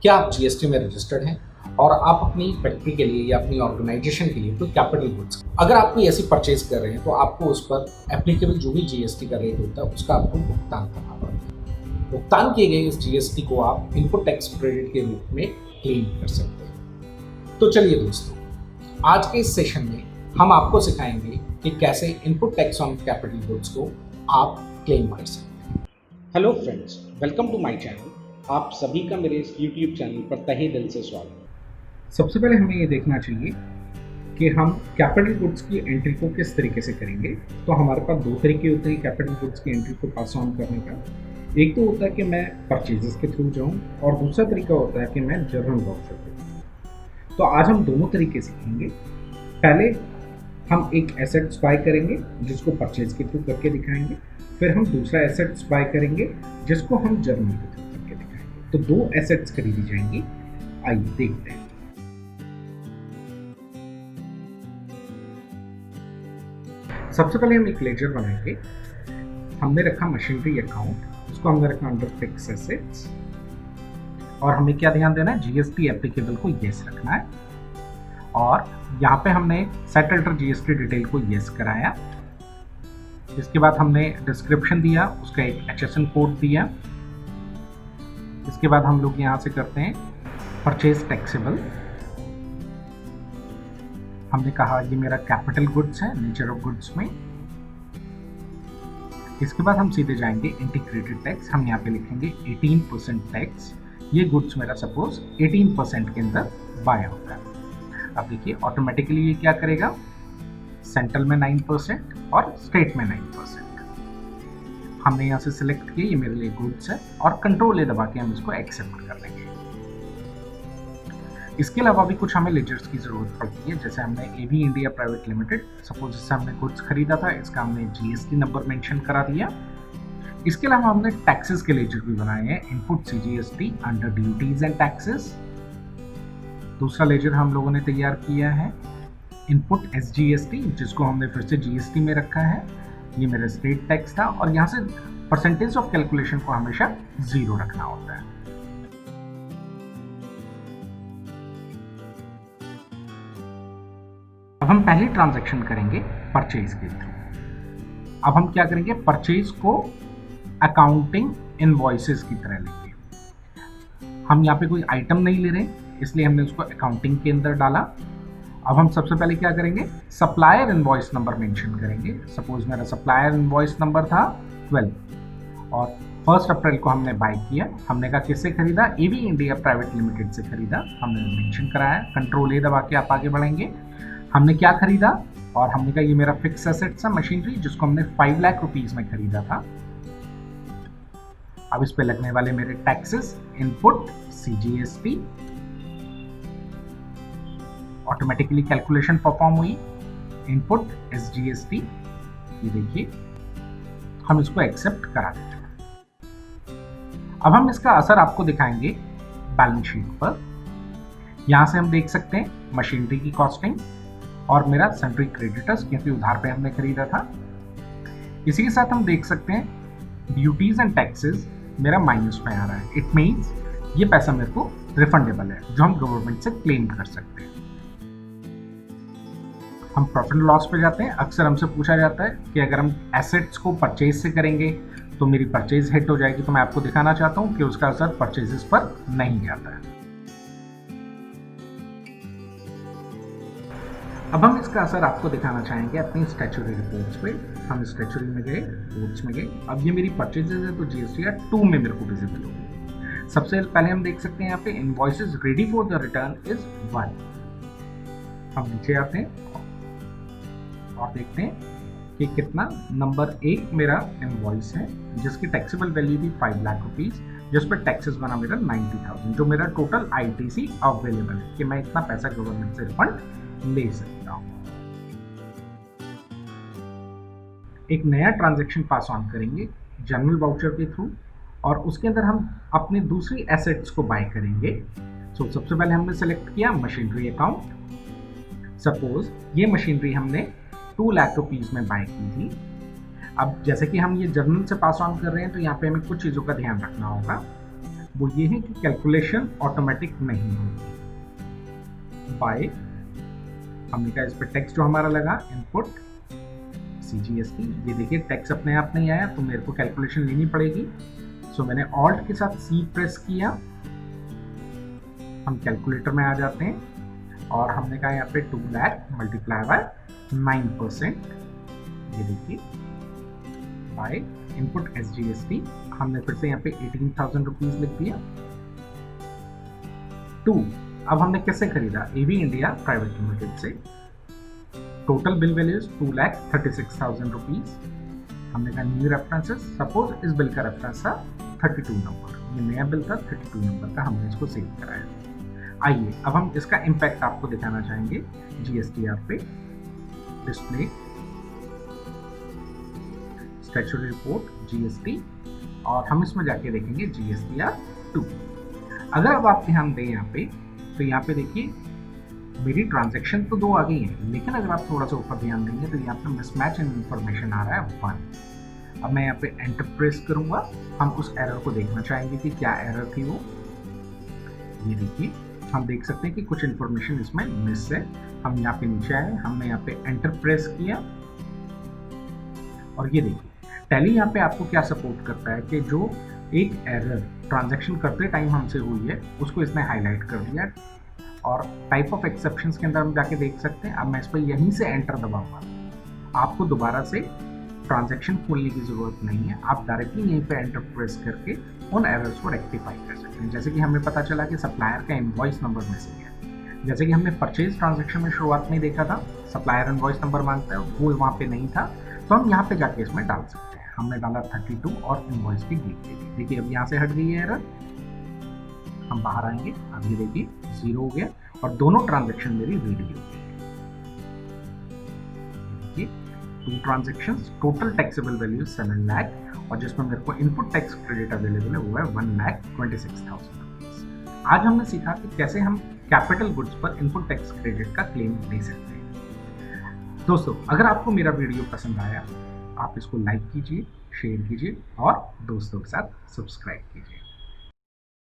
क्या आप जीएसटी में रजिस्टर्ड हैं और आप अपनी फैक्ट्री के लिए या अपनी ऑर्गेनाइजेशन के लिए कोई कैपिटल गुड्स अगर आप कोई ऐसी परचेज कर रहे हैं तो आपको उस पर एप्लीकेबल जो भी जीएसटी का रेट होता है उसका आपको भुगतान करना पड़ता है। भुगतान किए गए इस जीएसटी को आप इनपुट टैक्स क्रेडिट के रूप में क्लेम कर सकते हैं। तो चलिए दोस्तों, आज के इस सेशन में हम आपको सिखाएंगे कि कैसे input tax on capital goods को आप क्लेम कर सकते हैं। Hello friends, welcome to my channel. आप सभी का मेरे इस YouTube चैनल पर तहे दिल से स्वागत है। सबसे पहले हमें ये देखना चाहिए कि हम कैपिटल गुड्स की एंट्री को किस तरीके से करेंगे। तो हमारे पास दो तरीके होते हैं कैपिटल गुड्स की एंट्री को पास ऑन करने का। एक तो होता है कि मैं परचेजेस के थ्रू जाऊं और दूसरा तरीका होता है कि मैं जर्नल वाउचर के। तो आज हम दोनों तरीके सीखेंगे। पहले हम एक एसेट्स बाय करेंगे जिसको परचेज के थ्रू करके दिखाएंगे, फिर हम दूसरा एसेट्स बाय करेंगे जिसको हम जर्नल के थ्रू करके दिखाएंगे। तो दो एसेट्स खरीदी जाएंगी। आइए देखते हैं। सबसे पहले हम एक लेजर बनाएंगे। हमने रखा मशीनरी अकाउंट, उसको हमने रखा अंडर फिक्स एसेट्स और हमें क्या ध्यान देना है, जीएसटी एप्लीकेबल को येस रखना है। और यहाँ पे हमने सेट अल्टर जीएसटी डिटेल को येस कराया। इसके बाद हमने डिस्क्रिप्शन दिया, उसका एक HSN कोड दिया। इसके बाद हम लोग यहाँ से करते हैं परचेज टैक्सेबल। हमने कहा ये मेरा कैपिटल गुड्स है नेचर ऑफ गुड्स में। इसके बाद हम सीधे जाएंगे इंटीग्रेटेड टैक्स। हम यहाँ पे लिखेंगे 18% टैक्स। ये गुड्स मेरा सपोज 18% के अंदर बाय होता है। अब देखिए ऑटोमेटिकली ये क्या करेगा, सेंट्रल में 9% और स्टेट में 9%। हमने यहाँ से सिलेक्ट किया, ये मेरे लिए गुड्स है और कंट्रोल ए दबा के हम इसको एक्सेप्ट कर लेंगे। इसके अलावा भी कुछ हमें लेजर्स की जरूरत पड़ती है। जैसे हमने एवी इंडिया प्राइवेट लिमिटेड, सपोज इससे हमने गुड्स खरीदा था, इसका हमने जीएसटी नंबर मेंशन करा दिया। इसके अलावा हमने टैक्सेस के लेजर भी बनाए हैं, input CGST under duties and taxes. दूसरा लेजर हम लोगों ने तैयार किया है इनपुट एसजीएसटी, जिसको हमने फिर से जीएसटी में रखा है। ये मेरा स्टेट टैक्स था और यहाँ से परसेंटेज ऑफ कैलकुलेशन को हमेशा 0 रखना होता है। अब हम पहली ट्रांजैक्शन करेंगे परचेज के थ्रू। अब हम क्या करेंगे, परचेज को अकाउंटिंग इनवॉइसेस की तरह लेंगे। हम यहाँ पे कोई आइटम नहीं ले रहे, इसलिए हमने उसको अकाउंटिंग के अंदर डाला। अब हम सबसे पहले क्या करेंगे, सप्लायर इनवॉइस नंबर मेंशन करेंगे। सपोज मेरा सप्लायर इनवॉइस नंबर था 12 और 1 अप्रैल को हमने बाय किया। हमने कहा किससे खरीदा, एवी इंडिया प्राइवेट लिमिटेड से खरीदा। हमने मेंशन कराया, कंट्रोल ए दबा के आप आगे बढ़ेंगे। हमने क्या खरीदा और हमने कहा ये मेरा फिक्स एसेट्स है मशीनरी, जिसको हमने 5 लाख रुपीज में खरीदा था। अब इस पे लगने वाले मेरे taxes, input CGST, automatically calculation perform हुई, इनपुट एसजीएसटी। ये देखिए हम इसको एक्सेप्ट करा देते हैं। अब हम इसका असर आपको दिखाएंगे बैलेंस शीट पर। यहां से हम देख सकते हैं मशीनरी की कॉस्टिंग और मेरा सन्ड्री क्रेडिटर्स, क्योंकि उधार पे हमने खरीदा था। इसी के साथ हम देख सकते हैं ड्यूटीज एंड टैक्सेस मेरा माइनस में आ रहा है। इट मीन्स ये पैसा मेरे को रिफंडेबल है, जो हम गवर्नमेंट से क्लेम कर सकते हैं। हम प्रॉफिट लॉस पे जाते हैं। अक्सर हमसे पूछा जाता है कि अगर हम एसेट्स को परचेज से करेंगे तो मेरी परचेज हिट हो जाएगी। तो मैं आपको दिखाना चाहता हूँ कि उसका असर परचेजेस पर नहीं जाता है। अब हम इसका असर आपको दिखाना चाहेंगे अपनी स्टैच्यूटरी रिपोर्ट्स पे। हम स्टैच्यूटरी में गए, रिपोर्ट्स में गए। अब ये मेरी परचेजेस है तो जीएसटीआर 2 में मेरे को विजिबल होगी। सबसे पहले हम देख सकते हैं यहाँ पे invoices ready for the return is 1। हम नीचे आते हैं और देखते हैं कि कितना नंबर 1 मेरा इनवॉइस है, जिसकी टैक्सेबल वैल्यू थी 5 लाख रुपीज, जिस पर टैक्सेस बना मेरा 90,000, जो मेरा टोटल आईटीसी अवेलेबल है कि मैं इतना पैसा गवर्नमेंट से रिफंड ले सकता हूं। एक नया ट्रांजैक्शन पास ऑन करेंगे जनरल वाउचर के थ्रू और उसके अंदर हम अपनी दूसरी एसेट्स को बाय करेंगे। सबसे पहले हमने सेलेक्ट किया मशीनरी अकाउंट। सपोज ये मशीनरी हमने 2 लाख रुपीज में बाय की थी। अब जैसे कि हम ये जर्नल से पास ऑन कर रहे हैं तो यहाँ पे हमें कुछ चीज़ों का ध्यान रखना होगा। वो ये है कि कैलकुलेशन ऑटोमेटिक नहीं होगी। बाय, हमने कहा इस पर टैक्स जो हमारा लगा इनपुट CGST, ये देखिए टैक्स अपने आप नहीं आया तो मेरे को कैलकुलेशन लेनी पड़ेगी। सो मैंने ऑल्ट के साथ C प्रेस किया, हम कैलकुलेटर में आ जाते हैं और हमने कहा यहाँ पे 2 लाख मल्टीप्लाई बाय 9%, ये देखिए बाय इनपुट SGST, हमने फिर से यहाँ पे 18,000 रुपीज लिख दिया। 2, अब हमने कैसे खरीदा, AV इंडिया प्राइवेट लिमिटेड से। Total bill value 2,36,000 rupees. हमने कहा न्यू रेफरेंसेस, सपोज इस बिल का रेफरेंस था 32 नंबर, ये नया बिल था 32 नंबर का, हमने इसको सेव कराया। आइए अब हम इसका इम्पैक्ट आपको दिखाना चाहेंगे GSTR पे। डिस्प्ले स्टैट्यूटरी रिपोर्ट GST, और हम इसमें जाके देखेंगे GSTR 2। अगर अब आप ध्यान दें यहाँ पे, तो यहाँ पे देखिए मेरी ट्रांजैक्शन तो 2 आ गई हैं, लेकिन अगर आप थोड़ा सा ऊपर ध्यान देंगे तो यहाँ पे मिसमैच इन इंफॉर्मेशन आ रहा है 1। अब मैं यहाँ पे एंटर प्रेस करूंगा, हम उस एरर को देखना चाहेंगे कि क्या एरर थी वो। ये देखिए हम देख सकते हैं कि कुछ इन्फॉर्मेशन इसमें मिस है। हम यहाँ पे नीचे आए, हमने यहाँ पे एंटर प्रेस किया और ये देखिए टैली यहाँ पे आपको क्या सपोर्ट करता है कि जो एक एरर ट्रांजैक्शन करते टाइम हमसे हुई है उसको इसने हाईलाइट कर दिया, और टाइप ऑफ एक्सेप्शंस के अंदर हम जाके देख सकते हैं। अब मैं इस पर यहीं से एंटर दबाऊंगा, आपको दोबारा से ट्रांजैक्शन खोलने की ज़रूरत नहीं है, आप डायरेक्टली यहीं पे एंटर प्रेस करके उन एरर्स को रेक्टिफाई कर सकते हैं। जैसे कि हमें पता चला कि सप्लायर का इनवॉइस नंबर मिसिंग है, जैसे कि हमने परचेज ट्रांजैक्शन में शुरुआत में देखा था सप्लायर इनवॉइस नंबर मांगता है, वो वहाँ पे नहीं था, तो हम यहाँ पे जाके इसमें डाल सकते हैं। हमने डाला 32 और इनवॉइस की डेट दे दी। देखिए अब यहाँ से हट गई है एरर, हम बाहर आएंगे, अब ये देखिए 0 हो गया और दोनों ट्रांजैक्शन मेरी रीड हो गई। देखिए 2 transactions, total taxable value 7 lakh, और जिसमें मेरे को इनपुट टैक्स क्रेडिट अवेलेबल है वो है 1,26,000 रुपीज। आज हमने सीखा कि कैसे हम कैपिटल गुड्स पर इनपुट टैक्स क्रेडिट का क्लेम दे सकते हैं। दोस्तों अगर आपको मेरा वीडियो पसंद आया, आप इसको लाइक कीजिए, शेयर कीजिए और दोस्तों के साथ सब्सक्राइब कीजिए।